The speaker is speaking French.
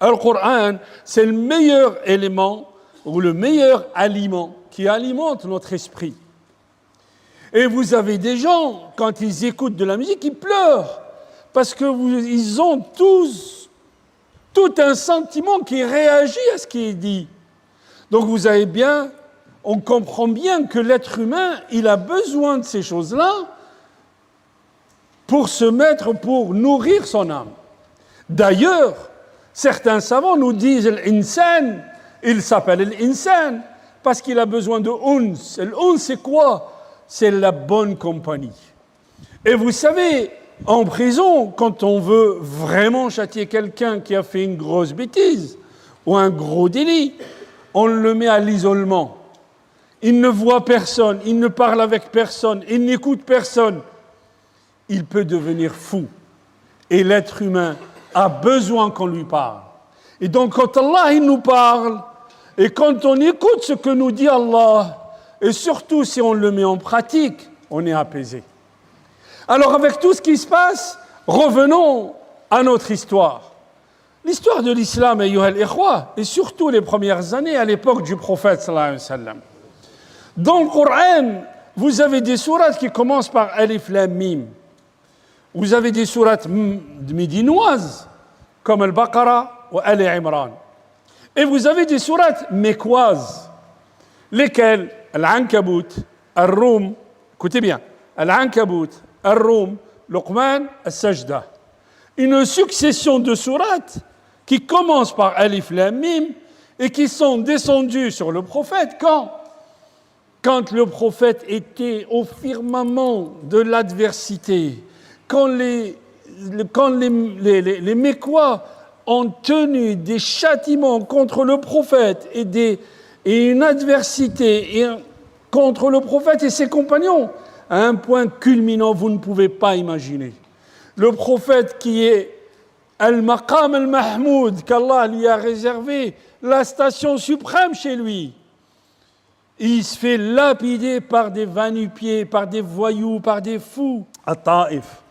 Le Coran, c'est le meilleur élément ou le meilleur aliment qui alimente notre esprit. Et vous avez des gens, quand ils écoutent de la musique, ils pleurent parce qu'ils ont tous tout un sentiment qui réagit à ce qui est dit. Donc vous avez bien, on comprend bien que l'être humain, il a besoin de ces choses-là pour pour nourrir son âme. D'ailleurs, certains savants nous disent l'insan, il s'appelle l'insan parce qu'il a besoin de uns. L'uns, c'est quoi? C'est la bonne compagnie. Et vous savez, en prison, quand on veut vraiment châtier quelqu'un qui a fait une grosse bêtise ou un gros délit, on le met à l'isolement. Il ne voit personne, il ne parle avec personne, il n'écoute personne. Il peut devenir fou. Et l'être humain a besoin qu'on lui parle. Et donc, quand Allah il nous parle, et quand on écoute ce que nous dit Allah, et surtout si on le met en pratique, on est apaisé. Alors, avec tout ce qui se passe, revenons à notre histoire. L'histoire de l'islam, ayyuha al-ikhwa, et surtout les premières années à l'époque du prophète sallallahu alayhi wa sallam. Dans le Coran, vous avez des sourates qui commencent par Alif Lam Mim. Vous avez des sourates médinoises, comme Al-Baqarah ou Ali Imran. Et vous avez des sourates mécoises, lesquelles Al-Ankabut, Al-Rum, écoutez bien, Al-Ankabut, Al-Rum, Luqman, Al-Sajda. Une succession de sourates qui commencent par Alif Lam Mim et qui sont descendues sur le prophète quand le prophète était au firmament de l'adversité, quand les Mécois ont tenu des châtiments contre le prophète et une adversité contre le prophète et ses compagnons, à un point culminant, vous ne pouvez pas imaginer. Le prophète qui est Al-Maqam Al-Mahmoud, qu'Allah lui a réservé, la station suprême chez lui. Il se fait lapider par des va-nu-pieds, par des voyous, par des fous à Taïf.